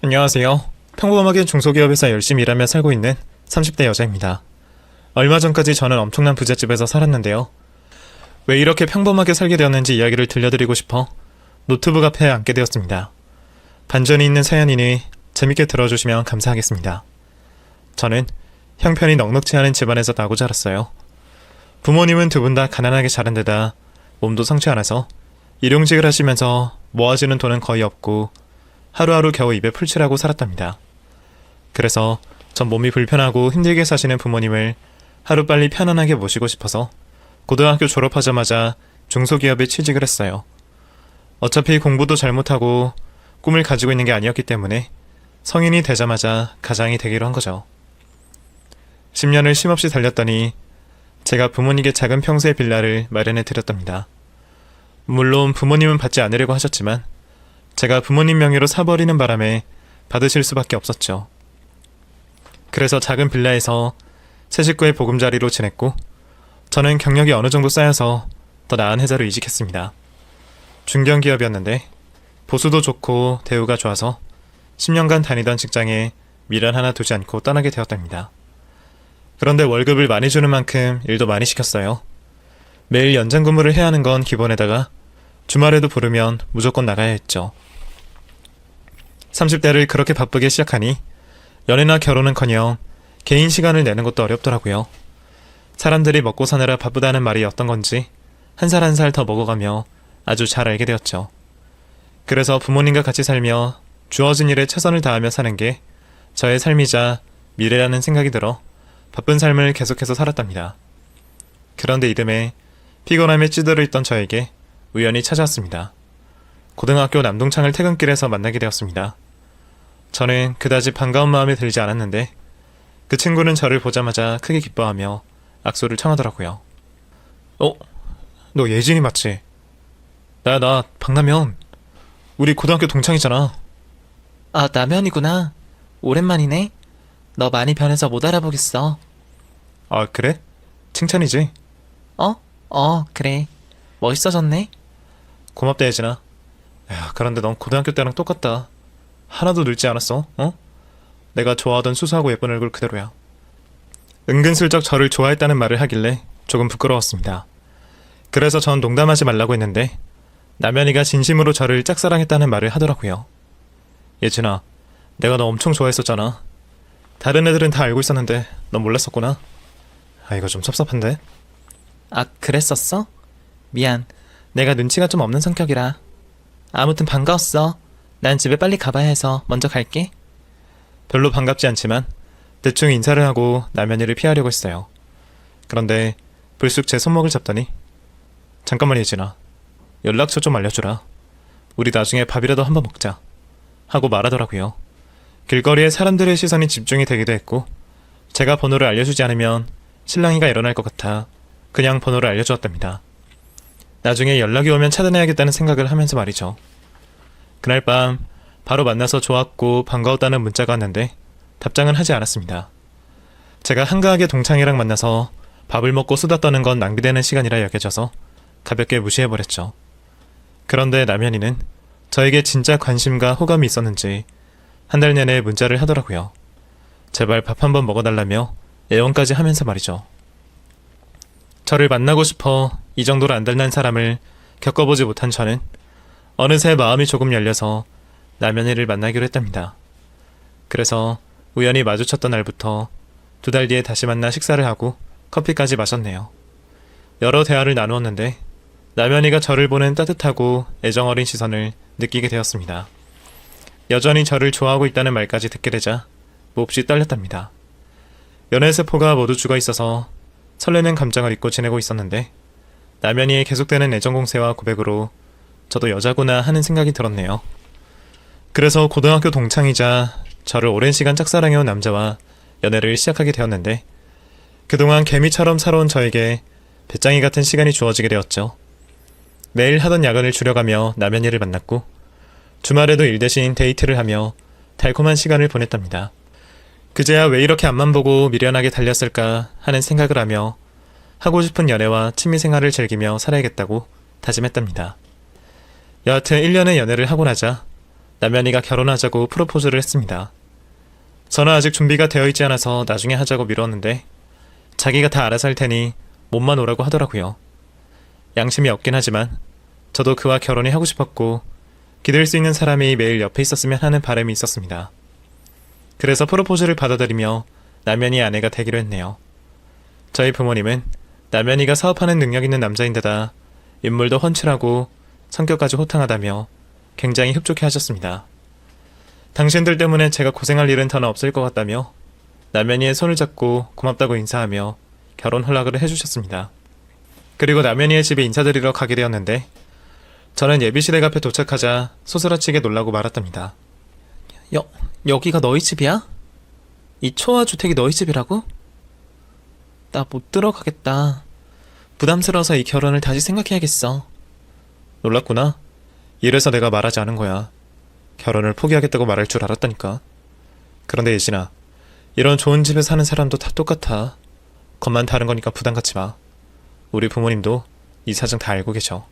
안녕하세요. 평범하게 중소기업에서 열심히 일하며 살고 있는 30대 여자입니다. 얼마 전까지 저는 엄청난 부잣집에서 살았는데요. 왜 이렇게 평범하게 살게 되었는지 이야기를 들려드리고 싶어 노트북 앞에 앉게 되었습니다. 반전이 있는 사연이니 재밌게 들어주시면 감사하겠습니다. 저는 형편이 넉넉지 않은 집안에서 나고 자랐어요. 부모님은 두 분 다 가난하게 자란 데다 몸도 성치 않아서 일용직을 하시면서 모아지는 돈은 거의 없고 하루하루 겨우 입에 풀칠하고 살았답니다. 그래서 전 몸이 불편하고 힘들게 사시는 부모님을 하루빨리 편안하게 모시고 싶어서 고등학교 졸업하자마자 중소기업에 취직을 했어요. 어차피 공부도 잘 못하고 꿈을 가지고 있는 게 아니었기 때문에 성인이 되자마자 가장이 되기로 한 거죠. 10년을 쉼없이 달렸더니 제가 부모님께 작은 평수의 빌라를 마련해 드렸답니다. 물론 부모님은 받지 않으려고 하셨지만 제가 부모님 명의로 사버리는 바람에 받으실 수밖에 없었죠. 그래서 작은 빌라에서 세 식구의 보금자리로 지냈고 저는 경력이 어느 정도 쌓여서 더 나은 회사로 이직했습니다. 중견기업이었는데 보수도 좋고 대우가 좋아서 10년간 다니던 직장에 미련 하나 두지 않고 떠나게 되었답니다. 그런데 월급을 많이 주는 만큼 일도 많이 시켰어요. 매일 연장 근무를 해야 하는 건 기본에다가 주말에도 부르면 무조건 나가야 했죠. 30대를 그렇게 바쁘게 시작하니 연애나 결혼은커녕 개인 시간을 내는 것도 어렵더라고요. 사람들이 먹고 사느라 바쁘다는 말이 어떤 건지 한 살 한 살 더 먹어가며 아주 잘 알게 되었죠. 그래서 부모님과 같이 살며 주어진 일에 최선을 다하며 사는 게 저의 삶이자 미래라는 생각이 들어 바쁜 삶을 계속해서 살았답니다. 그런데 이듬해 피곤함에 찌들어 있던 저에게 우연히 찾아왔습니다. 고등학교 남동창을 퇴근길에서 만나게 되었습니다. 저는 그다지 반가운 마음이 들지 않았는데 그 친구는 저를 보자마자 크게 기뻐하며 악수를 청하더라고요. 너 예진이 맞지? 나 박남현. 우리 고등학교 동창이잖아. 아, 남현이구나. 오랜만이네. 너 많이 변해서 못 알아보겠어. 아, 그래? 칭찬이지? 그래. 멋있어졌네. 고맙다 예진아. 야, 그런데 넌 고등학교 때랑 똑같다. 하나도 늙지 않았어, 어? 내가 좋아하던 수수하고 예쁜 얼굴 그대로야. 은근슬쩍 저를 좋아했다는 말을 하길래 조금 부끄러웠습니다. 그래서 전 농담하지 말라고 했는데 남현이가 진심으로 저를 짝사랑했다는 말을 하더라고요. 예진아, 내가 너 엄청 좋아했었잖아. 다른 애들은 다 알고 있었는데 넌 몰랐었구나. 아, 이거 좀 섭섭한데? 아, 그랬었어? 미안. 내가 눈치가 좀 없는 성격이라. 아무튼 반가웠어. 난 집에 빨리 가봐야 해서 먼저 갈게. 별로 반갑지 않지만 대충 인사를 하고 남현이를 피하려고 했어요. 그런데 불쑥 제 손목을 잡더니 잠깐만 예진아, 연락처 좀 알려주라. 우리 나중에 밥이라도 한번 먹자 하고 말하더라고요. 길거리에 사람들의 시선이 집중이 되기도 했고 제가 번호를 알려주지 않으면 실랑이가 일어날 것 같아 그냥 번호를 알려주었답니다. 나중에 연락이 오면 차단해야겠다는 생각을 하면서 말이죠. 그날 밤 바로 만나서 좋았고 반가웠다는 문자가 왔는데 답장은 하지 않았습니다. 제가 한가하게 동창이랑 만나서 밥을 먹고 수다 떠는 건 낭비되는 시간이라 여겨져서 가볍게 무시해버렸죠. 그런데 남현이는 저에게 진짜 관심과 호감이 있었는지 한 달 내내 문자를 하더라고요. 제발 밥 한번 먹어달라며 애원까지 하면서 말이죠. 저를 만나고 싶어 이 정도로 안달난 사람을 겪어보지 못한 저는 어느새 마음이 조금 열려서 남현이를 만나기로 했답니다. 그래서 우연히 마주쳤던 날부터 2달 뒤에 다시 만나 식사를 하고 커피까지 마셨네요. 여러 대화를 나누었는데 남현이가 저를 보는 따뜻하고 애정어린 시선을 느끼게 되었습니다. 여전히 저를 좋아하고 있다는 말까지 듣게 되자 몹시 떨렸답니다. 연애세포가 모두 죽어있어서 설레는 감정을 잊고 지내고 있었는데 남현이의 계속되는 애정공세와 고백으로 저도 여자구나 하는 생각이 들었네요. 그래서 고등학교 동창이자 저를 오랜 시간 짝사랑해온 남자와 연애를 시작하게 되었는데 그동안 개미처럼 살아온 저에게 배짱이 같은 시간이 주어지게 되었죠. 매일 하던 야근을 줄여가며 남현이를 만났고 주말에도 일 대신 데이트를 하며 달콤한 시간을 보냈답니다. 그제야 왜 이렇게 앞만 보고 미련하게 달렸을까 하는 생각을 하며 하고 싶은 연애와 취미생활을 즐기며 살아야겠다고 다짐했답니다. 여하튼 1년의 연애를 하고 나자 남편이가 결혼하자고 프로포즈를 했습니다. 저는 아직 준비가 되어 있지 않아서 나중에 하자고 미뤘는데 자기가 다 알아서 할 테니 몸만 오라고 하더라고요. 양심이 없긴 하지만 저도 그와 결혼이 하고 싶었고 기댈 수 있는 사람이 매일 옆에 있었으면 하는 바람이 있었습니다. 그래서 프로포즈를 받아들이며 남편이 아내가 되기로 했네요. 저희 부모님은 남편이가 사업하는 능력 있는 남자인데다 인물도 훤칠하고 성격까지 호탕하다며 굉장히 흡족해 하셨습니다. 당신들 때문에 제가 고생할 일은 더는 없을 것 같다며 남편이의 손을 잡고 고맙다고 인사하며 결혼 허락을 해주셨습니다. 그리고 남편이의 집에 인사드리러 가게 되었는데 저는 예비시댁 앞에 도착하자 소스라치게 놀라고 말았답니다. 여기가 너희 집이야? 이 초아 주택이 너희 집이라고? 나 못 들어가겠다. 부담스러워서 이 결혼을 다시 생각해야겠어. 놀랐구나. 이래서 내가 말하지 않은 거야. 결혼을 포기하겠다고 말할 줄 알았다니까. 그런데 예진아, 이런 좋은 집에 사는 사람도 다 똑같아. 것만 다른 거니까 부담 갖지 마. 우리 부모님도 이 사정 다 알고 계셔.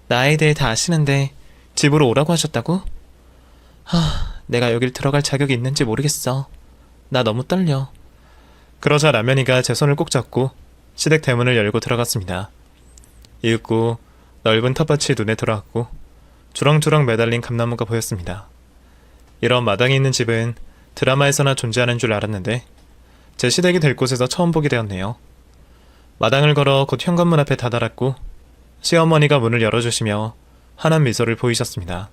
나에 대해 다 아시는데 집으로 오라고 하셨다고? 내가 여길 들어갈 자격이 있는지 모르겠어. 나 너무 떨려. 그러자 라면이가 제 손을 꼭 잡고 시댁 대문을 열고 들어갔습니다. 이윽고 넓은 텃밭이 눈에 들어왔고 주렁주렁 매달린 감나무가 보였습니다. 이런 마당이 있는 집은 드라마에서나 존재하는 줄 알았는데 제 시댁이 될 곳에서 처음 보게 되었네요. 마당을 걸어 곧 현관문 앞에 다다랐고 시어머니가 문을 열어주시며 환한 미소를 보이셨습니다.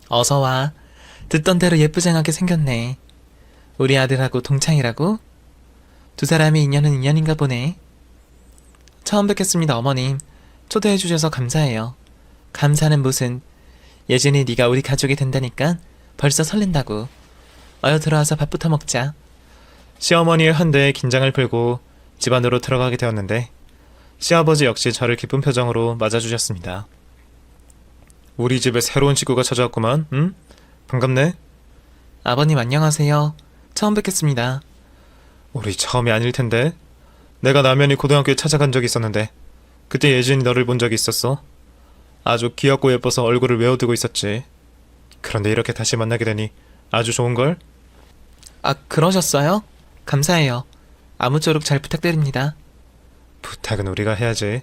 어서 와. 듣던 대로 예쁘장하게 생겼네. 우리 아들하고 동창이라고? 두 사람이 인연은 인연인가 보네. 처음 뵙겠습니다, 어머님. 초대해 주셔서 감사해요. 감사는 무슨. 예진이 네가 우리 가족이 된다니까 벌써 설렌다고. 어여 들어와서 밥부터 먹자. 시어머니의 환대에 긴장을 풀고 집 안으로 들어가게 되었는데 시아버지 역시 저를 기쁜 표정으로 맞아주셨습니다. 우리 집에 새로운 식구가 찾아왔구만. 응? 반갑네. 아버님 안녕하세요. 처음 뵙겠습니다. 우리 처음이 아닐 텐데. 내가 남현이 고등학교에 찾아간 적이 있었는데 그때 예진이 너를 본 적이 있었어. 아주 귀엽고 예뻐서 얼굴을 외워두고 있었지. 그런데 이렇게 다시 만나게 되니 아주 좋은걸? 그러셨어요? 감사해요. 아무쪼록 잘 부탁드립니다. 부탁은 우리가 해야지.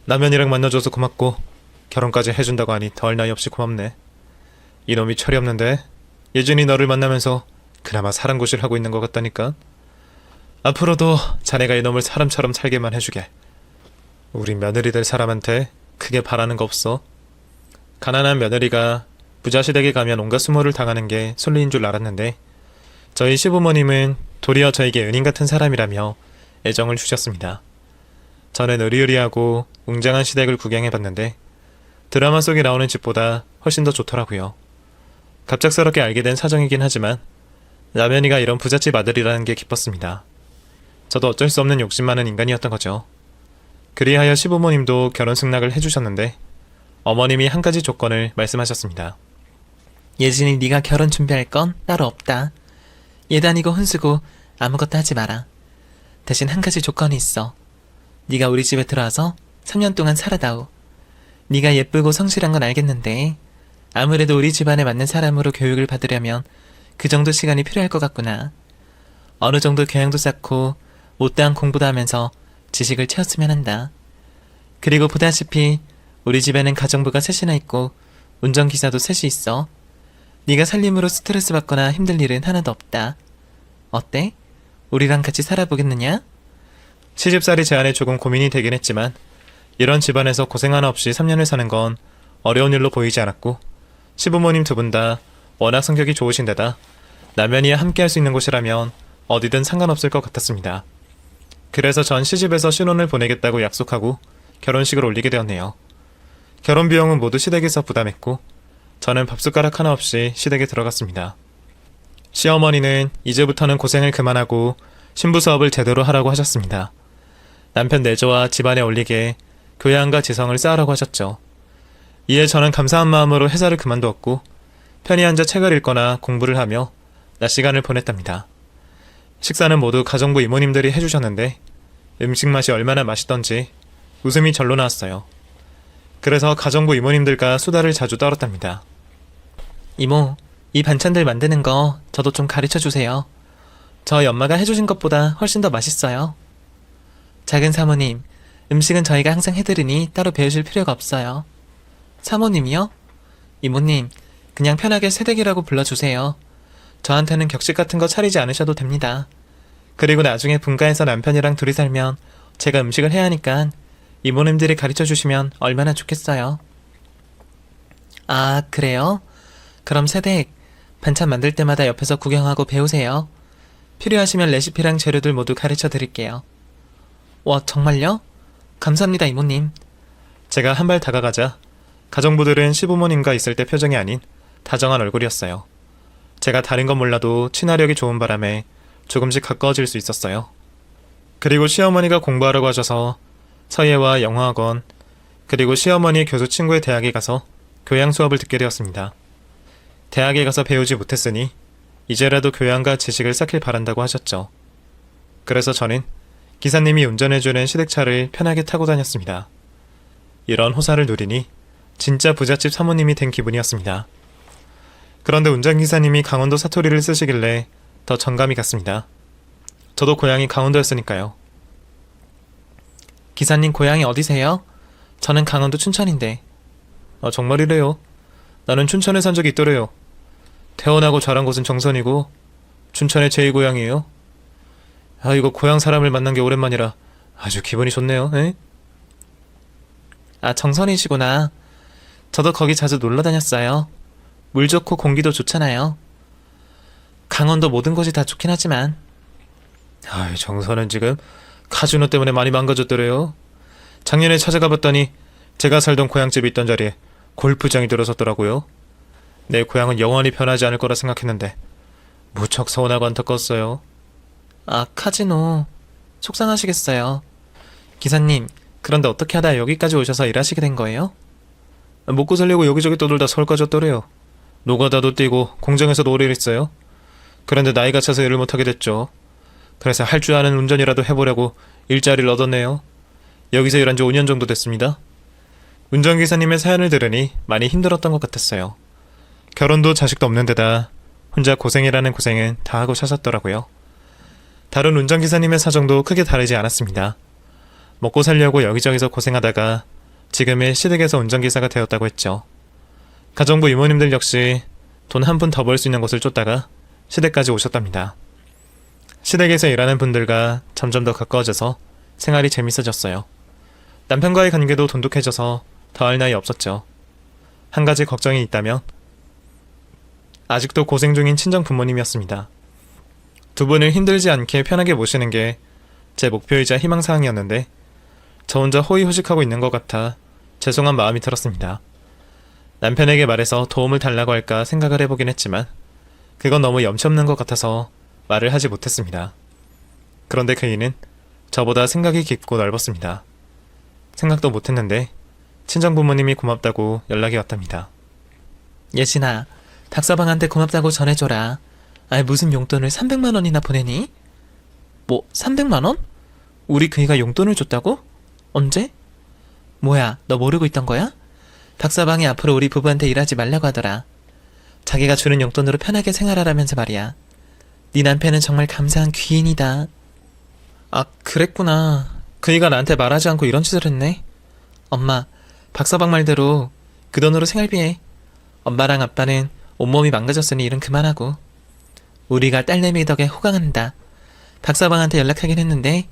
남현이랑 만나줘서 고맙고 결혼까지 해준다고 하니 덜 나이 없이 고맙네. 이놈이 철이 없는데 예진이 너를 만나면서 그나마 사랑고시를 하고 있는 것 같다니까. 앞으로도 자네가 이놈을 사람처럼 살게만 해주게. 우리 며느리 될 사람한테 크게 바라는 거 없어. 가난한 며느리가 부자 시댁에 가면 온갖 수모를 당하는 게 순리인 줄 알았는데 저희 시부모님은 도리어 저에게 은인 같은 사람이라며 애정을 주셨습니다. 저는 의리의리하고 웅장한 시댁을 구경해봤는데 드라마 속에 나오는 집보다 훨씬 더 좋더라고요. 갑작스럽게 알게 된 사정이긴 하지만 라면이가 이런 부잣집 아들이라는 게 기뻤습니다. 저도 어쩔 수 없는 욕심 많은 인간이었던 거죠. 그리하여 시부모님도 결혼 승낙을 해주셨는데 어머님이 한 가지 조건을 말씀하셨습니다. 예진이 네가 결혼 준비할 건 따로 없다. 예단이고 혼수고 아무것도 하지 마라. 대신 한 가지 조건이 있어. 네가 우리 집에 들어와서 3년 동안 살아다오. 네가 예쁘고 성실한 건 알겠는데 아무래도 우리 집안에 맞는 사람으로 교육을 받으려면 그 정도 시간이 필요할 것 같구나. 어느 정도 교양도 쌓고 못다한 공부도 하면서 지식을 채웠으면 한다. 그리고 보다시피 우리 집에는 가정부가 셋이나 있고 운전기사도 셋이 있어. 네가 살림으로 스트레스 받거나 힘들 일은 하나도 없다. 어때? 우리랑 같이 살아보겠느냐? 시집살이 제안에 조금 고민이 되긴 했지만 이런 집안에서 고생 하나 없이 3년을 사는 건 어려운 일로 보이지 않았고 시부모님 두 분 다 워낙 성격이 좋으신 데다 남편이와 함께 할 수 있는 곳이라면 어디든 상관없을 것 같았습니다. 그래서 전 시집에서 신혼을 보내겠다고 약속하고 결혼식을 올리게 되었네요. 결혼 비용은 모두 시댁에서 부담했고 저는 밥숟가락 하나 없이 시댁에 들어갔습니다. 시어머니는 이제부터는 고생을 그만하고 신부 사업을 제대로 하라고 하셨습니다. 남편 내조와 집안에 올리게 교양과 지성을 쌓으라고 하셨죠. 이에 저는 감사한 마음으로 회사를 그만두었고 편히 앉아 책을 읽거나 공부를 하며 낮 시간을 보냈답니다. 식사는 모두 가정부 이모님들이 해주셨는데 음식 맛이 얼마나 맛있던지 웃음이 절로 나왔어요. 그래서 가정부 이모님들과 수다를 자주 떨었답니다. 이모, 이 반찬들 만드는 거 저도 좀 가르쳐 주세요. 저희 엄마가 해주신 것보다 훨씬 더 맛있어요. 작은 사모님, 음식은 저희가 항상 해드리니 따로 배우실 필요가 없어요. 사모님이요? 이모님, 그냥 편하게 새댁이라고 불러주세요. 저한테는 격식 같은 거 차리지 않으셔도 됩니다. 그리고 나중에 분가해서 남편이랑 둘이 살면 제가 음식을 해야 하니까 이모님들이 가르쳐 주시면 얼마나 좋겠어요. 아, 그래요? 그럼 새댁, 반찬 만들 때마다 옆에서 구경하고 배우세요. 필요하시면 레시피랑 재료들 모두 가르쳐 드릴게요. 와, 정말요? 감사합니다, 이모님. 제가 한 발 다가가자 가정부들은 시부모님과 있을 때 표정이 아닌 다정한 얼굴이었어요. 제가 다른 건 몰라도 친화력이 좋은 바람에 조금씩 가까워질 수 있었어요. 그리고 시어머니가 공부하라고 하셔서 서예와 영어학원, 그리고 시어머니 교수 친구의 대학에 가서 교양 수업을 듣게 되었습니다. 대학에 가서 배우지 못했으니 이제라도 교양과 지식을 쌓길 바란다고 하셨죠. 그래서 저는 기사님이 운전해주는 시댁차를 편하게 타고 다녔습니다. 이런 호사를 누리니 진짜 부잣집 사모님이 된 기분이었습니다. 그런데 운전기사님이 강원도 사투리를 쓰시길래 더 정감이 갔습니다. 저도 고향이 강원도였으니까요. 기사님 고향이 어디세요? 저는 강원도 춘천인데. 아, 정말이래요. 나는 춘천에 산 적이 있더래요. 태어나고 자란 곳은 정선이고 춘천의 제2고향이에요. 아, 이거 고향 사람을 만난 게 오랜만이라 아주 기분이 좋네요. 에? 아, 정선이시구나. 저도 거기 자주 놀러 다녔어요. 물 좋고 공기도 좋잖아요. 강원도 모든 곳이 다 좋긴 하지만. 아이, 정선은 지금 카지노 때문에 많이 망가졌더래요. 작년에 찾아가 봤더니 제가 살던 고향집이 있던 자리에 골프장이 들어섰더라고요. 내 고향은 영원히 변하지 않을 거라 생각했는데 무척 서운하고 안타까웠어요. 아, 카지노. 속상하시겠어요. 기사님, 그런데 어떻게 하다 여기까지 오셔서 일하시게 된 거예요? 먹고 살려고 여기저기 떠돌다 서울까지 왔더래요. 노가다도 뛰고 공장에서도 오래 일했어요. 그런데 나이가 차서 일을 못하게 됐죠. 그래서 할 줄 아는 운전이라도 해보려고 일자리를 얻었네요. 여기서 일한 지 5년 정도 됐습니다. 운전기사님의 사연을 들으니 많이 힘들었던 것 같았어요. 결혼도 자식도 없는 데다 혼자 고생이라는 고생은 다 하고 사셨더라고요. 다른 운전기사님의 사정도 크게 다르지 않았습니다. 먹고 살려고 여기저기서 고생하다가 지금의 시댁에서 운전기사가 되었다고 했죠. 가정부 이모님들 역시 돈 한 푼 더 벌 수 있는 곳을 쫓다가 시댁까지 오셨답니다. 시댁에서 일하는 분들과 점점 더 가까워져서 생활이 재밌어졌어요. 남편과의 관계도 돈독해져서 더할 나위 없었죠. 한 가지 걱정이 있다면 아직도 고생 중인 친정 부모님이었습니다. 두 분을 힘들지 않게 편하게 모시는 게 제 목표이자 희망사항이었는데 저 혼자 호의호식하고 있는 것 같아 죄송한 마음이 들었습니다. 남편에게 말해서 도움을 달라고 할까 생각을 해보긴 했지만 그건 너무 염치 없는 것 같아서 말을 하지 못했습니다. 그런데 그이는 저보다 생각이 깊고 넓었습니다. 생각도 못했는데 친정부모님이 고맙다고 연락이 왔답니다. 예진아, 박서방한테 고맙다고 전해줘라. 아이, 무슨 용돈을 300만 원이나 보내니? 뭐 300만 원? 우리 그이가 용돈을 줬다고? 언제? 뭐야, 너 모르고 있던 거야? 박서방이 앞으로 우리 부부한테 일하지 말라고 하더라. 자기가 주는 용돈으로 편하게 생활하라면서 말이야. 네 남편은 정말 감사한 귀인이다. 아, 그랬구나. 그이가 나한테 말하지 않고 이런 짓을 했네. 엄마, 박서방 말대로 그 돈으로 생활비해. 엄마랑 아빠는 온몸이 망가졌으니 일은 그만하고. 우리가 딸내미 덕에 호강한다. 박서방한테 연락하긴 했는데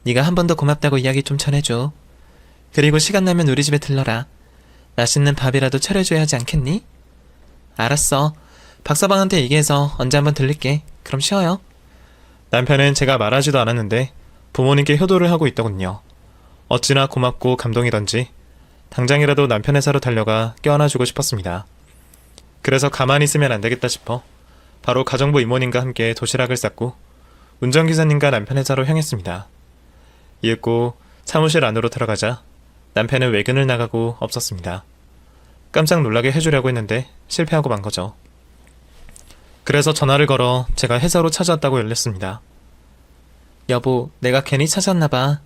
네가 한 번 더 고맙다고 이야기 좀 전해줘. 그리고 시간 나면 우리 집에 들러라. 맛있는 밥이라도 차려줘야 하지 않겠니? 알았어. 박서방한테 얘기해서 언제 한번 들릴게. 그럼 쉬어요. 남편은 제가 말하지도 않았는데 부모님께 효도를 하고 있더군요. 어찌나 고맙고 감동이던지 당장이라도 남편 회사로 달려가 껴안아주고 싶었습니다. 그래서 가만히 있으면 안 되겠다 싶어 바로 가정부 이모님과 함께 도시락을 쌌고 운전기사님과 남편 회사로 향했습니다. 이윽고 사무실 안으로 들어가자 남편은 외근을 나가고 없었습니다. 깜짝 놀라게 해주려고 했는데 실패하고 만 거죠. 그래서 전화를 걸어 제가 회사로 찾아왔다고 열렸습니다. 여보, 내가 괜히 찾았나봐.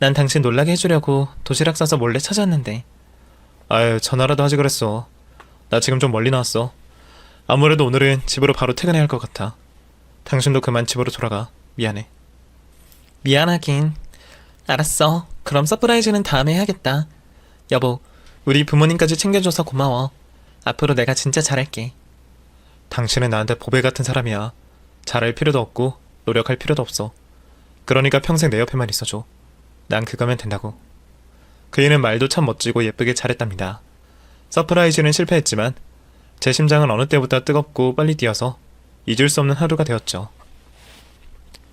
난 당신 놀라게 해주려고 도시락 싸서 몰래 찾았는데. 아유, 전화라도 하지 그랬어. 나 지금 좀 멀리 나왔어. 아무래도 오늘은 집으로 바로 퇴근해야 할 것 같아. 당신도 그만 집으로 돌아가. 미안해. 미안하긴. 알았어. 그럼 서프라이즈는 다음에 해야겠다. 여보, 우리 부모님까지 챙겨줘서 고마워. 앞으로 내가 진짜 잘할게. 당신은 나한테 보배 같은 사람이야. 잘할 필요도 없고 노력할 필요도 없어. 그러니까 평생 내 옆에만 있어줘. 난 그거면 된다고. 그이는 말도 참 멋지고 예쁘게 잘했답니다. 서프라이즈는 실패했지만 제 심장은 어느 때보다 뜨겁고 빨리 뛰어서 잊을 수 없는 하루가 되었죠.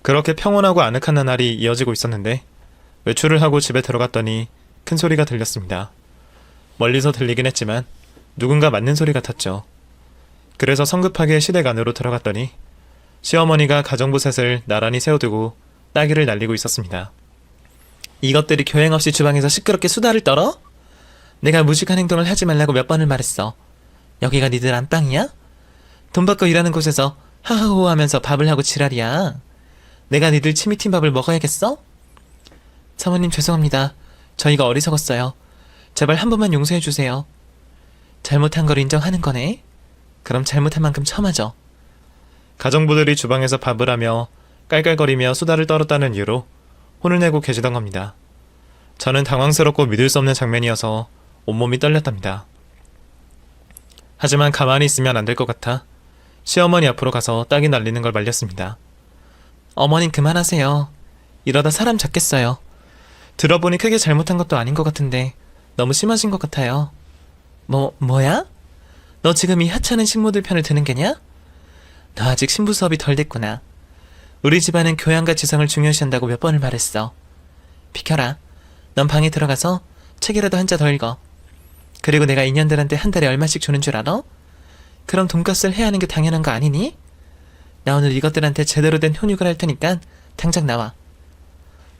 그렇게 평온하고 아늑한 나날이 이어지고 있었는데 외출을 하고 집에 들어갔더니 큰 소리가 들렸습니다. 멀리서 들리긴 했지만 누군가 맞는 소리 같았죠. 그래서 성급하게 시댁 안으로 들어갔더니 시어머니가 가정부 셋을 나란히 세워두고 따기를 날리고 있었습니다. 이것들이 교양 없이 주방에서 시끄럽게 수다를 떨어? 내가 무식한 행동을 하지 말라고 몇 번을 말했어. 여기가 니들 안방이야? 돈 받고 일하는 곳에서 하하호 하면서 밥을 하고 지랄이야. 내가 니들 치미팀밥을 먹어야겠어? 사모님 죄송합니다. 저희가 어리석었어요. 제발 한 번만 용서해 주세요. 잘못한 걸 인정하는 거네? 그럼 잘못한 만큼 처맞아. 가정부들이 주방에서 밥을 하며 깔깔거리며 수다를 떨었다는 이유로 혼을 내고 계시던 겁니다. 저는 당황스럽고 믿을 수 없는 장면이어서 온몸이 떨렸답니다. 하지만 가만히 있으면 안 될 것 같아 시어머니 앞으로 가서 따기 날리는 걸 말렸습니다. 어머님 그만하세요. 이러다 사람 잡겠어요. 들어보니 크게 잘못한 것도 아닌 것 같은데 너무 심하신 것 같아요. 뭐야? 너 지금 이 하찮은 식모들 편을 드는 게냐? 너 아직 신부 수업이 덜 됐구나. 우리 집안은 교양과 지성을 중요시한다고 몇 번을 말했어. 비켜라. 넌 방에 들어가서 책이라도 한 자 더 읽어. 그리고 내가 인연들한테 한 달에 얼마씩 주는 줄 알아? 그럼 돈값을 해야 하는 게 당연한 거 아니니? 나 오늘 이것들한테 제대로 된 훈육을 할 테니까 당장 나와.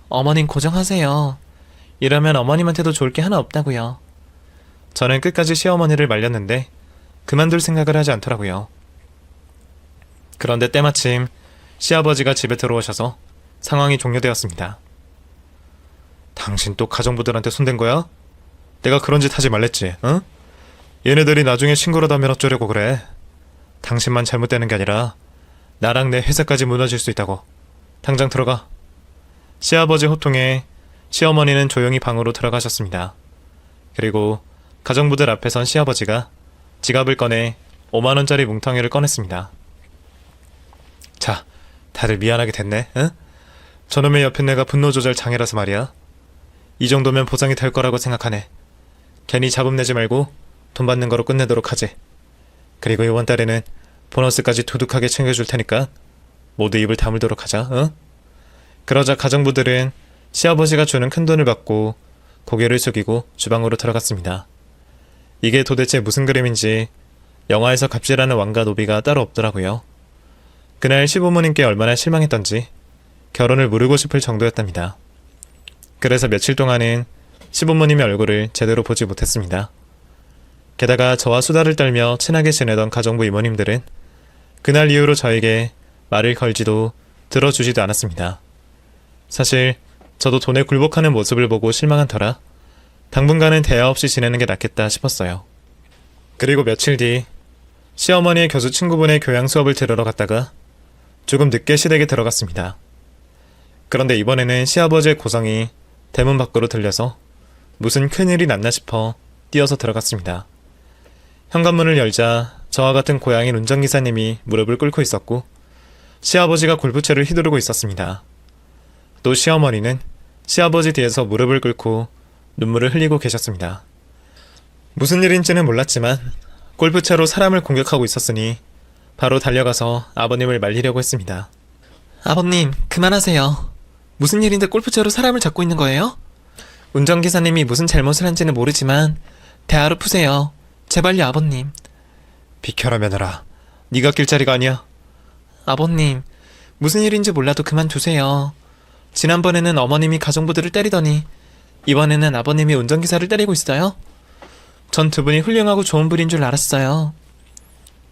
어머님 고정하세요. 이러면 어머님한테도 좋을 게 하나 없다고요. 저는 끝까지 시어머니를 말렸는데 그만둘 생각을 하지 않더라고요. 그런데 때마침 시아버지가 집에 들어오셔서 상황이 종료되었습니다. 당신 또 가정부들한테 손댄 거야? 내가 그런 짓 하지 말랬지, 응? 얘네들이 나중에 신고라도 하면 어쩌려고 그래. 당신만 잘못되는 게 아니라 나랑 내 회사까지 무너질 수 있다고. 당장 들어가. 시아버지 호통에 시어머니는 조용히 방으로 들어가셨습니다. 그리고 가정부들 앞에 선 시아버지가 지갑을 꺼내 5만원짜리 뭉텅이를 꺼냈습니다. 자, 다들 미안하게 됐네, 응? 저놈의 옆에 내가 분노조절 장애라서 말이야. 이 정도면 보상이 될 거라고 생각하네. 괜히 잡음 내지 말고 돈 받는 거로 끝내도록 하지. 그리고 이번 달에는 보너스까지 두둑하게 챙겨줄 테니까 모두 입을 다물도록 하자, 응? 그러자 가정부들은 시아버지가 주는 큰 돈을 받고 고개를 숙이고 주방으로 들어갔습니다. 이게 도대체 무슨 그림인지 영화에서 갑질하는 왕과 노비가 따로 없더라고요. 그날 시부모님께 얼마나 실망했던지 결혼을 무르고 싶을 정도였답니다. 그래서 며칠 동안은 시부모님의 얼굴을 제대로 보지 못했습니다. 게다가 저와 수다를 떨며 친하게 지내던 가정부 이모님들은 그날 이후로 저에게 말을 걸지도 들어주지도 않았습니다. 사실 저도 돈에 굴복하는 모습을 보고 실망한 터라 당분간은 대화 없이 지내는 게 낫겠다 싶었어요. 그리고 며칠 뒤 시어머니의 교수 친구분의 교양 수업을 들으러 갔다가 조금 늦게 시댁에 들어갔습니다. 그런데 이번에는 시아버지의 고성이 대문 밖으로 들려서 무슨 큰일이 났나 싶어 뛰어서 들어갔습니다. 현관문을 열자 저와 같은 고양인 운전기사님이 무릎을 꿇고 있었고 시아버지가 골프채를 휘두르고 있었습니다. 또 시어머니는 시아버지 뒤에서 무릎을 꿇고 눈물을 흘리고 계셨습니다. 무슨 일인지는 몰랐지만 골프채로 사람을 공격하고 있었으니 바로 달려가서 아버님을 말리려고 했습니다. 아버님, 그만하세요. 무슨 일인데 골프채로 사람을 잡고 있는 거예요? 운전기사님이 무슨 잘못을 한지는 모르지만 대화로 푸세요. 제발요, 아버님. 비켜라 며느라. 네가 낄 자리가 아니야. 아버님, 무슨 일인지 몰라도 그만두세요. 지난번에는 어머님이 가정부들을 때리더니 이번에는 아버님이 운전기사를 때리고 있어요? 전 두 분이 훌륭하고 좋은 분인 줄 알았어요.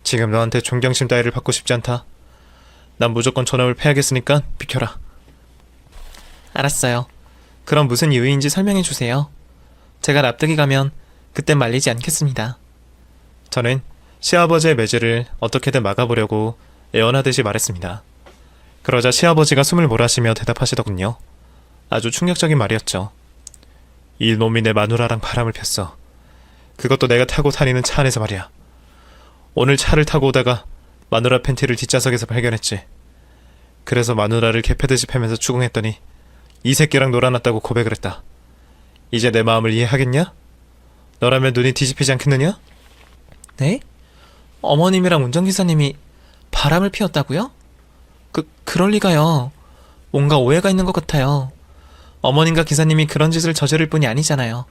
지금 너한테 존경심 따위를 받고 싶지 않다. 난 무조건 저놈을 패야겠으니까 비켜라. 알았어요. 그럼 무슨 이유인지 설명해 주세요. 제가 납득이 가면 그땐 말리지 않겠습니다. 저는 시아버지의 매질을 어떻게든 막아보려고 애원하듯이 말했습니다. 그러자 시아버지가 숨을 몰아쉬며 대답하시더군요. 아주 충격적인 말이었죠. 이 놈이 내 마누라랑 바람을 폈어. 그것도 내가 타고 다니는 차 안에서 말이야. 오늘 차를 타고 오다가 마누라 팬티를 뒷좌석에서 발견했지. 그래서 마누라를 개패듯이 패면서 추궁했더니 이 새끼랑 놀아놨다고 고백을 했다. 이제 내 마음을 이해하겠냐? 너라면 눈이 뒤집히지 않겠느냐? 네? 어머님이랑 운전기사님이 바람을 피웠다고요? 그럴 리가요. 뭔가 오해가 있는 것 같아요. 어머님과 기사님이 그런 짓을 저지를 뿐이 아니잖아요.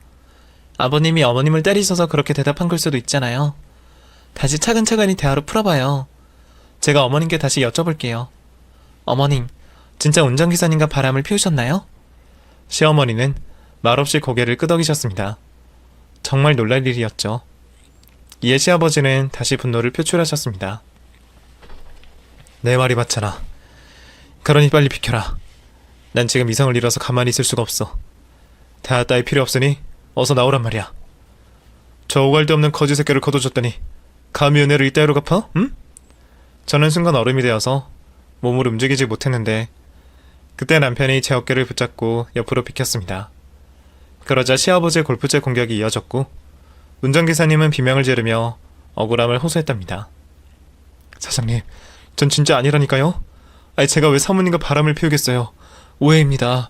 아버님이 어머님을 때리셔서 그렇게 대답한 걸 수도 있잖아요. 다시 차근차근히 대화로 풀어봐요. 제가 어머님께 다시 여쭤볼게요. 어머님, 진짜 운전기사님과 바람을 피우셨나요? 시어머니는 말없이 고개를 끄덕이셨습니다. 정말 놀랄 일이었죠. 이에 시아버지는 다시 분노를 표출하셨습니다. 내 말이 맞잖아. 그러니 빨리 비켜라. 난 지금 이성을 잃어서 가만히 있을 수가 없어. 대화 따위 필요 없으니 어서 나오란 말이야. 저 오갈데 없는 거지 새끼를 거둬줬더니 감히 은혜를 이따위로 갚아? 응? 저는 순간 얼음이 되어서 몸을 움직이지 못했는데 그때 남편이 제 어깨를 붙잡고 옆으로 비켰습니다. 그러자 시아버지의 골프채 공격이 이어졌고 운전기사님은 비명을 지르며 억울함을 호소했답니다. 사장님, 전 진짜 아니라니까요? 아니 제가 왜 사모님과 바람을 피우겠어요? 오해입니다.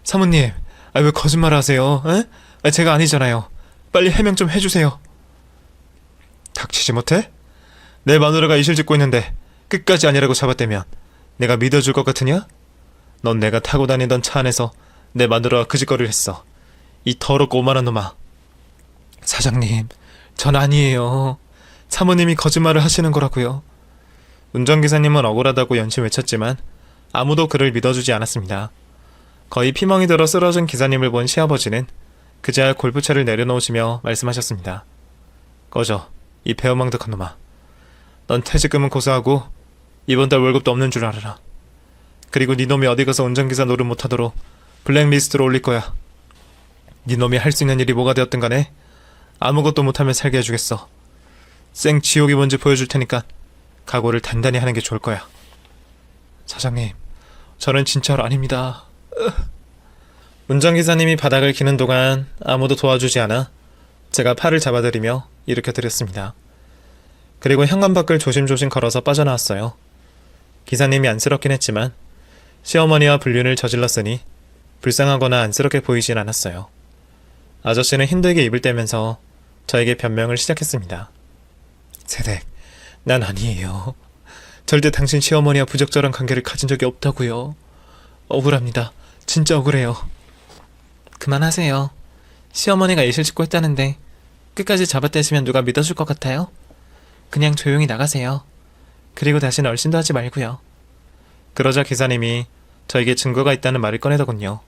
사모님, 왜 거짓말을 하세요? 에? 제가 아니잖아요. 빨리 해명 좀 해주세요. 닥치지 못해? 내 마누라가 이실 짓고 있는데 끝까지 아니라고 잡아대면 내가 믿어줄 것 같으냐? 넌 내가 타고 다니던 차 안에서 내 마누라가 그 짓거리를 했어. 이 더럽고 오만한 놈아. 사장님, 전 아니에요. 사모님이 거짓말을 하시는 거라고요. 운전기사님은 억울하다고 연신 외쳤지만 아무도 그를 믿어주지 않았습니다. 거의 피멍이 들어 쓰러진 기사님을 본 시아버지는 그제야 골프채를 내려놓으시며 말씀하셨습니다. 꺼져, 이 배어망덕한 놈아. 넌 퇴직금은 고사하고 이번 달 월급도 없는 줄 알아라. 그리고 네 놈이 어디 가서 운전기사 노릇 못하도록 블랙리스트로 올릴 거야. 네 놈이 할 수 있는 일이 뭐가 되었든 간에 아무것도 못하면 살게 해주겠어. 생 지옥이 뭔지 보여줄 테니까 각오를 단단히 하는 게 좋을 거야. 사장님, 저는 진짜로 아닙니다. 운전기사님이 바닥을 기는 동안 아무도 도와주지 않아 제가 팔을 잡아드리며 일으켜드렸습니다. 그리고 현관 밖을 조심조심 걸어서 빠져나왔어요. 기사님이 안쓰럽긴 했지만 시어머니와 불륜을 저질렀으니 불쌍하거나 안쓰럽게 보이진 않았어요. 아저씨는 힘들게 입을 떼면서 저에게 변명을 시작했습니다. 세댁, 난 아니에요. 절대 당신 시어머니와 부적절한 관계를 가진 적이 없다고요. 억울합니다. 진짜 억울해요. 그만하세요. 시어머니가 이실 짓고 했다는데 끝까지 잡아떼시면 누가 믿어줄 것 같아요? 그냥 조용히 나가세요. 그리고 다시는 얼씬도 하지 말고요. 그러자 기사님이 저에게 증거가 있다는 말을 꺼내더군요.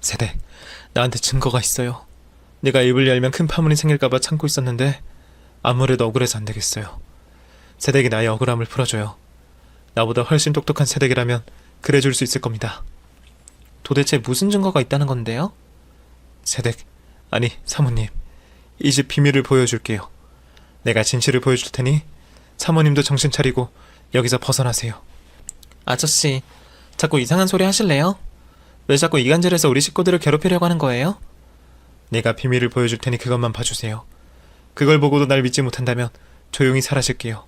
세댁, 나한테 증거가 있어요. 내가 입을 열면 큰 파문이 생길까봐 참고 있었는데 아무래도 억울해서 안 되겠어요. 세댁이 나의 억울함을 풀어줘요. 나보다 훨씬 똑똑한 세댁이라면 그래줄 수 있을 겁니다. 도대체 무슨 증거가 있다는 건데요? 세댁, 아니 사모님, 이 집 비밀을 보여줄게요. 내가 진실을 보여줄 테니 사모님도 정신 차리고 여기서 벗어나세요. 아저씨, 자꾸 이상한 소리 하실래요? 왜 자꾸 이간질해서 우리 식구들을 괴롭히려고 하는 거예요? 내가 비밀을 보여줄 테니 그것만 봐주세요. 그걸 보고도 날 믿지 못한다면 조용히 사라질게요.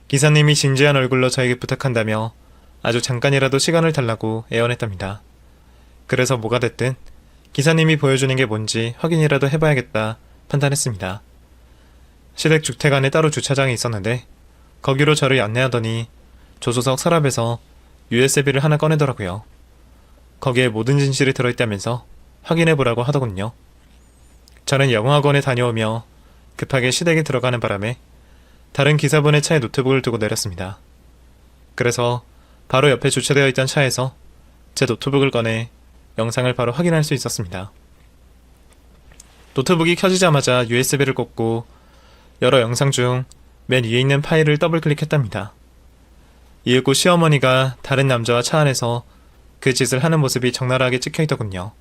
기사님이 진지한 얼굴로 저에게 부탁한다며 아주 잠깐이라도 시간을 달라고 애원했답니다. 그래서 뭐가 됐든 기사님이 보여주는 게 뭔지 확인이라도 해봐야겠다 판단했습니다. 시댁 주택 안에 따로 주차장이 있었는데 거기로 저를 안내하더니 조수석 서랍에서 USB를 하나 꺼내더라고요. 거기에 모든 진실이 들어있다면서 확인해보라고 하더군요. 저는 영어학원에 다녀오며 급하게 시댁에 들어가는 바람에 다른 기사분의 차에 노트북을 두고 내렸습니다. 그래서 바로 옆에 주차되어 있던 차에서 제 노트북을 꺼내 영상을 바로 확인할 수 있었습니다. 노트북이 켜지자마자 USB를 꽂고 여러 영상 중 맨 위에 있는 파일을 더블 클릭했답니다. 이윽고 시어머니가 다른 남자와 차 안에서 그 짓을 하는 모습이 적나라하게 찍혀있더군요.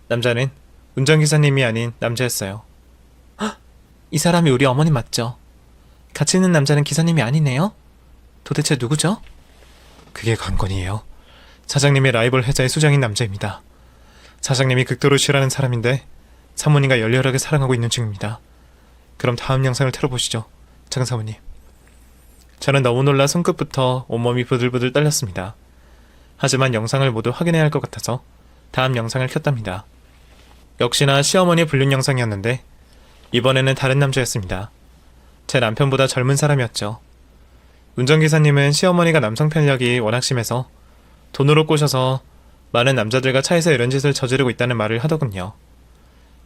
남자는 운전기사님이 아닌 남자였어요. 이 사람이 우리 어머님 맞죠? 같이 있는 남자는 기사님이 아니네요? 도대체 누구죠? 그게 관건이에요. 사장님의 라이벌 회사의 수장인 남자입니다. 사장님이 극도로 싫어하는 사람인데 사모님과 열렬하게 사랑하고 있는 중입니다. 그럼 다음 영상을 틀어보시죠. 작은 사모님. 저는 너무 놀라 손끝부터 온몸이 부들부들 떨렸습니다. 하지만 영상을 모두 확인해야 할 것 같아서 다음 영상을 켰답니다. 역시나 시어머니의 불륜 영상이었는데 이번에는 다른 남자였습니다. 제 남편보다 젊은 사람이었죠. 운전기사님은 시어머니가 남성 편력이 워낙 심해서 돈으로 꼬셔서 많은 남자들과 차에서 이런 짓을 저지르고 있다는 말을 하더군요.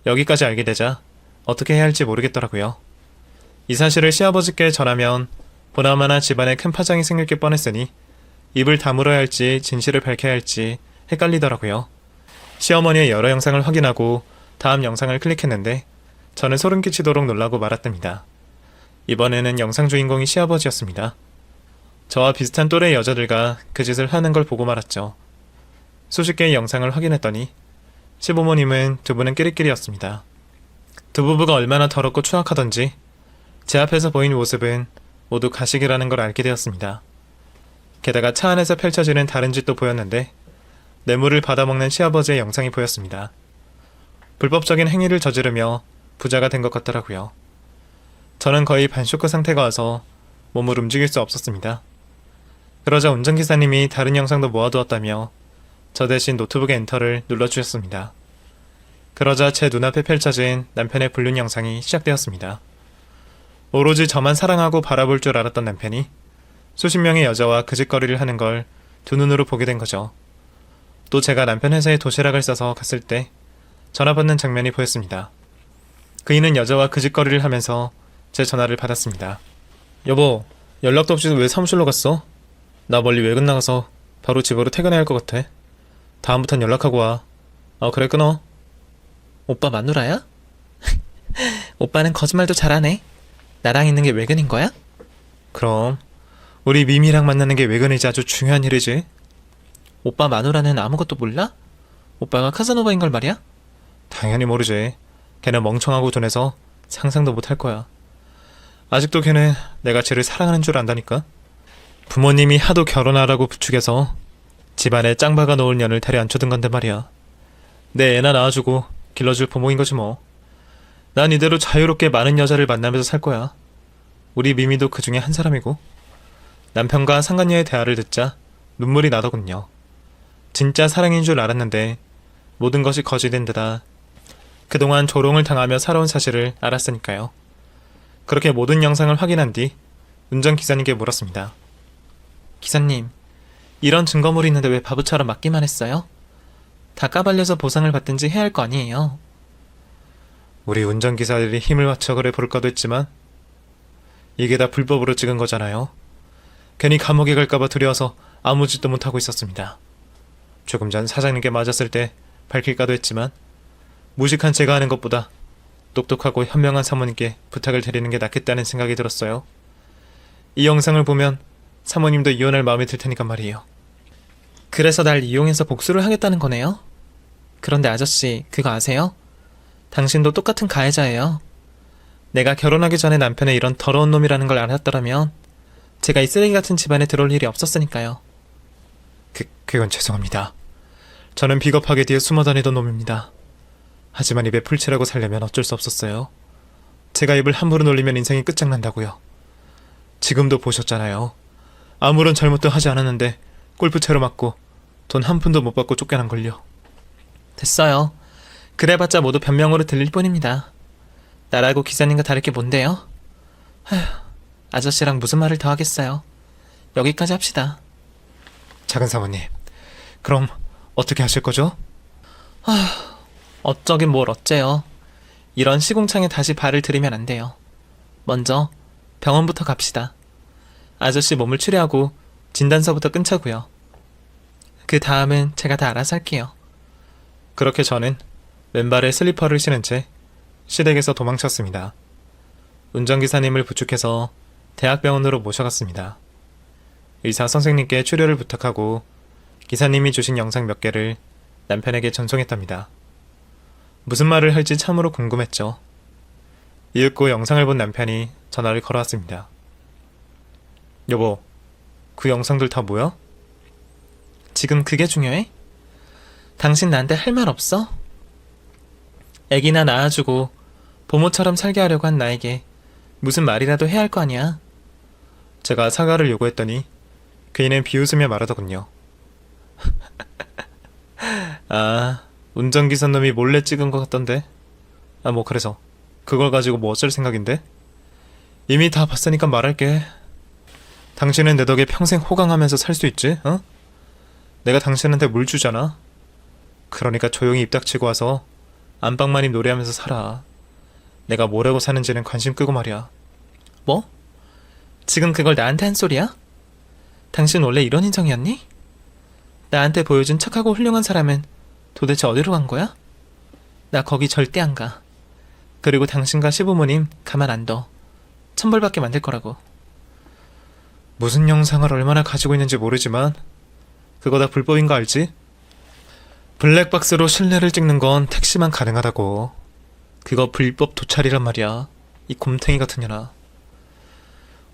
여기까지 알게 되자 어떻게 해야 할지 모르겠더라고요. 이 사실을 시아버지께 전하면 보나마나 집안에 큰 파장이 생길 게 뻔했으니 입을 다물어야 할지 진실을 밝혀야 할지 헷갈리더라고요. 시어머니의 여러 영상을 확인하고 다음 영상을 클릭했는데 저는 소름 끼치도록 놀라고 말았답니다. 이번에는 영상 주인공이 시아버지였습니다. 저와 비슷한 또래의 여자들과 그 짓을 하는 걸 보고 말았죠. 수십 개의 영상을 확인했더니 시부모님은 두 분은 끼리끼리였습니다. 두 부부가 얼마나 더럽고 추악하던지 제 앞에서 보인 모습은 모두 가식이라는 걸 알게 되었습니다. 게다가 차 안에서 펼쳐지는 다른 짓도 보였는데 뇌물을 받아먹는 시아버지의 영상이 보였습니다. 불법적인 행위를 저지르며 부자가 된 것 같더라고요. 저는 거의 반쇼크 상태가 와서 몸을 움직일 수 없었습니다. 그러자 운전기사님이 다른 영상도 모아두었다며 저 대신 노트북의 엔터를 눌러주셨습니다. 그러자 제 눈앞에 펼쳐진 남편의 불륜 영상이 시작되었습니다. 오로지 저만 사랑하고 바라볼 줄 알았던 남편이 수십 명의 여자와 그 짓거리를 하는 걸 두 눈으로 보게 된 거죠. 또 제가 남편 회사에 도시락을 싸서 갔을 때 전화 받는 장면이 보였습니다. 그이는 여자와 그 짓거리를 하면서 제 전화를 받았습니다. 여보, 연락도 없이 왜 사무실로 갔어? 나 멀리 외근 나가서 바로 집으로 퇴근해야 할 것 같아. 다음부턴 연락하고 와. 그래, 끊어. 오빠 마누라야? 오빠는 거짓말도 잘하네. 나랑 있는 게 외근인 거야? 그럼 우리 미미랑 만나는 게 외근이지 아주 중요한 일이지. 오빠 마누라는 아무것도 몰라? 오빠가 카사노바인 걸 말이야? 당연히 모르지. 걔는 멍청하고 둔해서 상상도 못할 거야. 아직도 걔는 내가 쟤를 사랑하는 줄 안다니까. 부모님이 하도 결혼하라고 부축해서 집안에 짱 박아 놓을 년을 데려 앉혀둔 건데 말이야. 내 애나 낳아주고 길러줄 부모인 거지 뭐. 난 이대로 자유롭게 많은 여자를 만나면서 살 거야. 우리 미미도 그 중에 한 사람이고. 남편과 상간녀의 대화를 듣자 눈물이 나더군요. 진짜 사랑인 줄 알았는데 모든 것이 거짓된 데다 그동안 조롱을 당하며 살아온 사실을 알았으니까요. 그렇게 모든 영상을 확인한 뒤 운전기사님께 물었습니다. 기사님, 이런 증거물이 있는데 왜 바보처럼 맞기만 했어요? 다 까발려서 보상을 받든지 해야 할 거 아니에요. 우리 운전기사들이 힘을 맞춰 그래 볼까도 했지만 이게 다 불법으로 찍은 거잖아요. 괜히 감옥에 갈까봐 두려워서 아무 짓도 못하고 있었습니다. 조금 전 사장님께 맞았을 때 밝힐까도 했지만 무식한 제가 하는 것보다 똑똑하고 현명한 사모님께 부탁을 드리는 게 낫겠다는 생각이 들었어요. 이 영상을 보면 사모님도 이혼할 마음이 들 테니까 말이에요. 그래서 날 이용해서 복수를 하겠다는 거네요? 그런데 아저씨, 그거 아세요? 당신도 똑같은 가해자예요. 내가 결혼하기 전에 남편의 이런 더러운 놈이라는 걸 알았더라면 제가 이 쓰레기 같은 집안에 들어올 일이 없었으니까요. 그건 죄송합니다. 저는 비겁하게 뒤에 숨어 다니던 놈입니다. 하지만 입에 풀칠하고 살려면 어쩔 수 없었어요. 제가 입을 함부로 놀리면 인생이 끝장난다고요. 지금도 보셨잖아요. 아무런 잘못도 하지 않았는데 골프채로 맞고 돈 한 푼도 못 받고 쫓겨난걸요. 됐어요. 그래봤자 모두 변명으로 들릴 뿐입니다. 나라고 기사님과 다를 게 뭔데요? 아휴, 아저씨랑 무슨 말을 더 하겠어요. 여기까지 합시다. 작은 사모님, 그럼 어떻게 하실 거죠? 어쩌긴 뭘 어째요. 이런 시궁창에 다시 발을 들이면 안 돼요. 먼저 병원부터 갑시다. 아저씨 몸을 추리하고 진단서부터 끊자고요. 그 다음은 제가 다 알아서 할게요. 그렇게 저는 왼발에 슬리퍼를 신은 채 시댁에서 도망쳤습니다. 운전기사님을 부축해서 대학병원으로 모셔갔습니다. 의사 선생님께 추료를 부탁하고 기사님이 주신 영상 몇 개를 남편에게 전송했답니다. 무슨 말을 할지 참으로 궁금했죠. 이윽고 영상을 본 남편이 전화를 걸어왔습니다. 여보, 그 영상들 다 뭐야? 지금 그게 중요해? 당신 나한테 할 말 없어? 애기나 낳아주고 부모처럼 살게 하려고 한 나에게 무슨 말이라도 해야 할 거 아니야. 제가 사과를 요구했더니 그이는 비웃으며 말하더군요. 아, 운전기사 놈이 몰래 찍은 것 같던데. 아, 뭐 그래서 그걸 가지고 뭐 어쩔 생각인데? 이미 다 봤으니까 말할게. 당신은 내 덕에 평생 호강하면서 살 수 있지, 어? 내가 당신한테 물 주잖아. 그러니까 조용히 입 닥치고 와서 안방마님 노래하면서 살아. 내가 뭐라고 사는지는 관심 끄고 말이야. 뭐? 지금 그걸 나한테 한 소리야? 당신 원래 이런 인정이었니? 나한테 보여준 착하고 훌륭한 사람은 도대체 어디로 간 거야? 나 거기 절대 안 가. 그리고 당신과 시부모님 가만 안 둬. 천벌받게 만들 거라고. 무슨 영상을 얼마나 가지고 있는지 모르지만 그거 다 불법인 거 알지? 블랙박스로 실내를 찍는 건 택시만 가능하다고. 그거 불법 도찰이란 말이야. 이 곰탱이 같은 년아.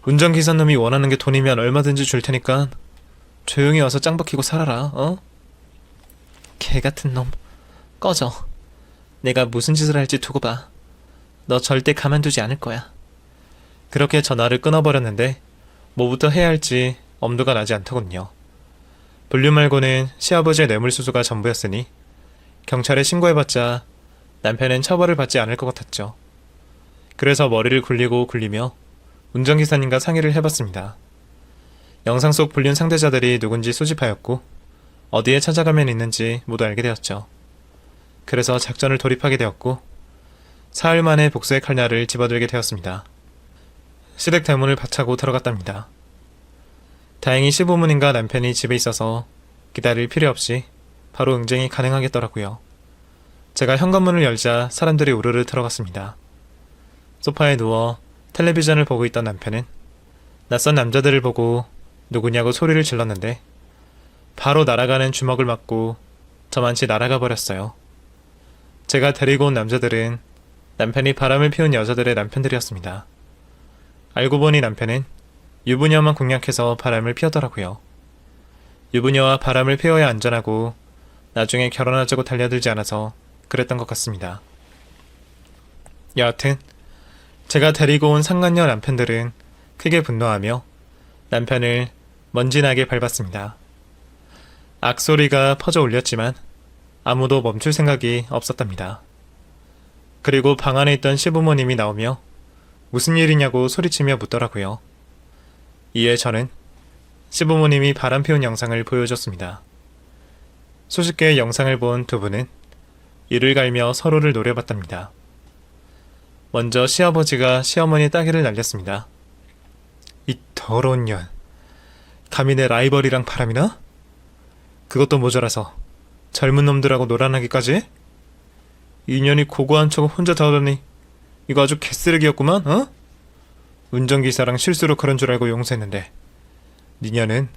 운전기사 놈이 원하는 게 돈이면 얼마든지 줄 테니까 조용히 와서 짱 박히고 살아라, 어? 개 같은 놈. 꺼져. 내가 무슨 짓을 할지 두고 봐. 너 절대 가만두지 않을 거야. 그렇게 전화를 끊어버렸는데 뭐부터 해야 할지 엄두가 나지 않더군요. 불륜 말고는 시아버지의 뇌물수수가 전부였으니 경찰에 신고해봤자 남편은 처벌을 받지 않을 것 같았죠. 그래서 머리를 굴리고 굴리며 운전기사님과 상의를 해봤습니다. 영상 속 불륜 상대자들이 누군지 수집하였고 어디에 찾아가면 있는지 모두 알게 되었죠. 그래서 작전을 돌입하게 되었고 사흘 만에 복수의 칼날을 집어들게 되었습니다. 시댁 대문을 박차고 들어갔답니다. 다행히 시부모님과 남편이 집에 있어서 기다릴 필요 없이 바로 응징이 가능하겠더라고요. 제가 현관문을 열자 사람들이 우르르 들어갔습니다. 소파에 누워 텔레비전을 보고 있던 남편은 낯선 남자들을 보고 누구냐고 소리를 질렀는데 바로 날아가는 주먹을 맞고 저만치 날아가 버렸어요. 제가 데리고 온 남자들은 남편이 바람을 피운 여자들의 남편들이었습니다. 알고 보니 남편은 유부녀만 공략해서 바람을 피웠더라고요. 유부녀와 바람을 피워야 안전하고 나중에 결혼하자고 달려들지 않아서 그랬던 것 같습니다. 여하튼 제가 데리고 온 상간녀 남편들은 크게 분노하며 남편을 먼지나게 밟았습니다. 악소리가 퍼져 울렸지만 아무도 멈출 생각이 없었답니다. 그리고 방 안에 있던 시부모님이 나오며 무슨 일이냐고 소리치며 묻더라고요. 이에 저는 시부모님이 바람 피운 영상을 보여줬습니다. 수십 개의 영상을 본 두 분은 이를 갈며 서로를 노려봤답니다. 먼저 시아버지가 시어머니의 따귀를 날렸습니다. 이 더러운 년, 감히 내 라이벌이랑 바람이나? 그것도 모자라서 젊은 놈들하고 놀아나기까지? 이 년이 고고한 척 혼자 다 하더니 이거 아주 개쓰레기였구만, 어? 운전기사랑 실수로 그런 줄 알고 용서했는데 니년은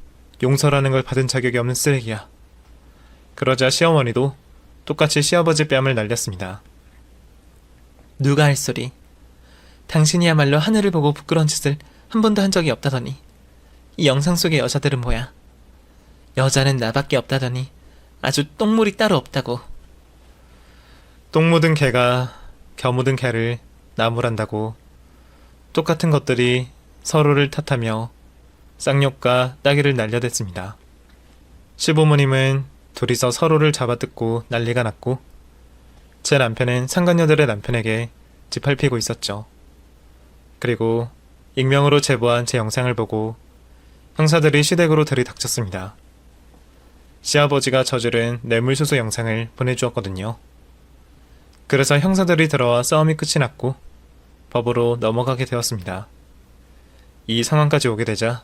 용서라는 걸 받은 자격이 없는 쓰레기야. 그러자 시어머니도 똑같이 시아버지 뺨을 날렸습니다. 누가 할 소리. 당신이야말로 하늘을 보고 부끄러운 짓을 한 번도 한 적이 없다더니 이 영상 속의 여자들은 뭐야. 여자는 나밖에 없다더니 아주 똥물이 따로 없다고. 똥 묻은 개가 겨 묻은 개를 나무란다고 똑같은 것들이 서로를 탓하며 쌍욕과 따귀를 날려댔습니다. 시부모님은 둘이서 서로를 잡아뜯고 난리가 났고 제 남편은 상간녀들의 남편에게 짓밟히고 있었죠. 그리고 익명으로 제보한 제 영상을 보고 형사들이 시댁으로 들이닥쳤습니다. 시아버지가 저지른 뇌물수수 영상을 보내주었거든요. 그래서 형사들이 들어와 싸움이 끝이 났고 법으로 넘어가게 되었습니다. 이 상황까지 오게 되자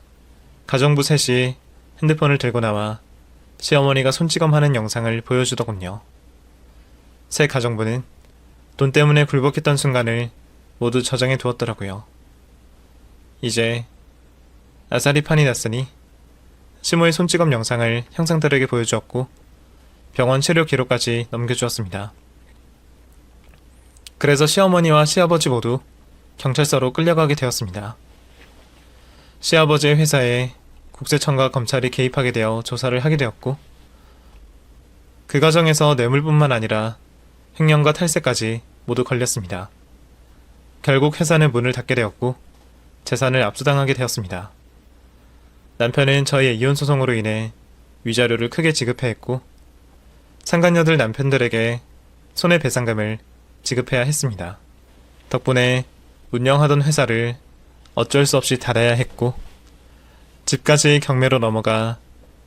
가정부 셋이 핸드폰을 들고 나와 시어머니가 손찌검하는 영상을 보여주더군요. 새 가정부는 돈 때문에 굴복했던 순간을 모두 저장해 두었더라고요. 이제 아사리 판이 났으니 시모의 손찌검 영상을 형사들에게 보여주었고 병원 치료 기록까지 넘겨주었습니다. 그래서 시어머니와 시아버지 모두 경찰서로 끌려가게 되었습니다. 시아버지의 회사에 국세청과 검찰이 개입하게 되어 조사를 하게 되었고, 그 과정에서 뇌물뿐만 아니라 횡령과 탈세까지 모두 걸렸습니다. 결국 회사는 문을 닫게 되었고 재산을 압수당하게 되었습니다. 남편은 저희의 이혼 소송으로 인해 위자료를 크게 지급해야 했고 상간녀들 남편들에게 손해배상금을 지급해야 했습니다. 덕분에 운영하던 회사를 어쩔 수 없이 닫아야 했고 집까지 경매로 넘어가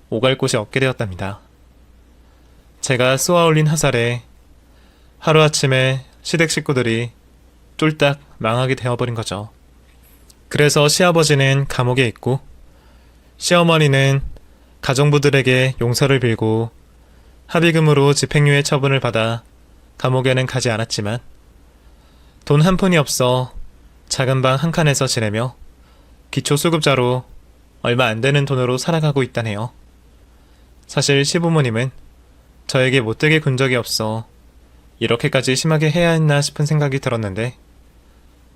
오갈 곳이 없게 되었답니다. 제가 쏘아올린 화살에 하루아침에 시댁 식구들이 쫄딱 망하게 되어버린 거죠. 그래서 시아버지는 감옥에 있고 시어머니는 가정부들에게 용서를 빌고 합의금으로 집행유예 처분을 받아 감옥에는 가지 않았지만 돈 한 푼이 없어 작은 방 한 칸에서 지내며 기초수급자로 얼마 안 되는 돈으로 살아가고 있다네요. 사실 시부모님은 저에게 못되게 군 적이 없어 이렇게까지 심하게 해야 했나 싶은 생각이 들었는데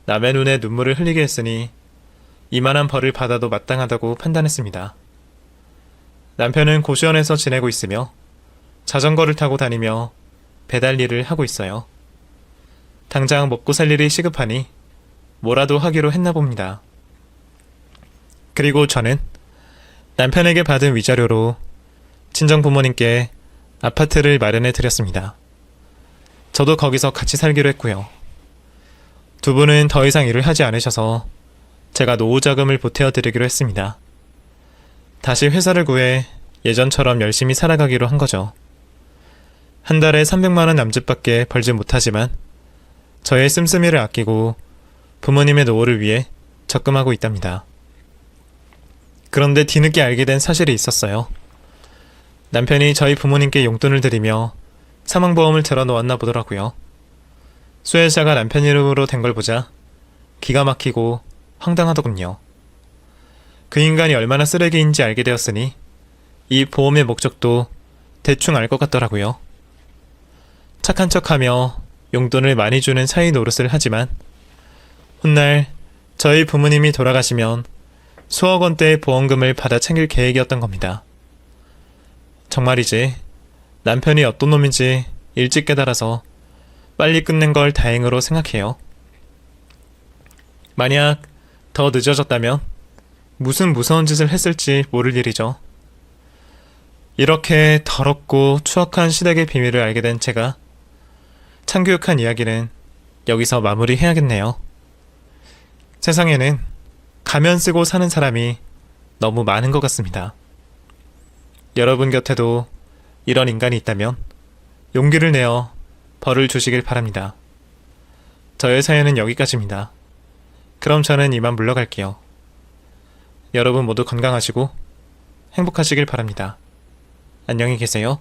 남의 눈에 눈물을 흘리게 했으니 이만한 벌을 받아도 마땅하다고 판단했습니다. 남편은 고시원에서 지내고 있으며 자전거를 타고 다니며 배달 일을 하고 있어요. 당장 먹고 살 일이 시급하니 뭐라도 하기로 했나 봅니다. 그리고 저는 남편에게 받은 위자료로 친정 부모님께 아파트를 마련해 드렸습니다. 저도 거기서 같이 살기로 했고요. 두 분은 더 이상 일을 하지 않으셔서 제가 노후 자금을 보태어 드리기로 했습니다. 다시 회사를 구해 예전처럼 열심히 살아가기로 한 거죠. 한 달에 300만 원 남짓밖에 벌지 못하지만 저의 씀씀이를 아끼고 부모님의 노후를 위해 적금하고 있답니다. 그런데 뒤늦게 알게 된 사실이 있었어요. 남편이 저희 부모님께 용돈을 드리며 사망보험을 들어 놓았나 보더라고요. 수혜자가 남편 이름으로 된 걸 보자 기가 막히고 황당하더군요. 그 인간이 얼마나 쓰레기인지 알게 되었으니 이 보험의 목적도 대충 알 것 같더라고요. 착한 척하며 용돈을 많이 주는 사이 노릇을 하지만 훗날 저희 부모님이 돌아가시면 수억 원대의 보험금을 받아 챙길 계획이었던 겁니다. 정말이지 남편이 어떤 놈인지 일찍 깨달아서 빨리 끝낸 걸 다행으로 생각해요. 만약 더 늦어졌다면 무슨 무서운 짓을 했을지 모를 일이죠. 이렇게 더럽고 추악한 시댁의 비밀을 알게 된 제가 참교육한 이야기는 여기서 마무리해야겠네요. 세상에는 가면 쓰고 사는 사람이 너무 많은 것 같습니다. 여러분 곁에도 이런 인간이 있다면 용기를 내어 벌을 주시길 바랍니다. 저의 사연은 여기까지입니다. 그럼 저는 이만 물러갈게요. 여러분 모두 건강하시고 행복하시길 바랍니다. 안녕히 계세요.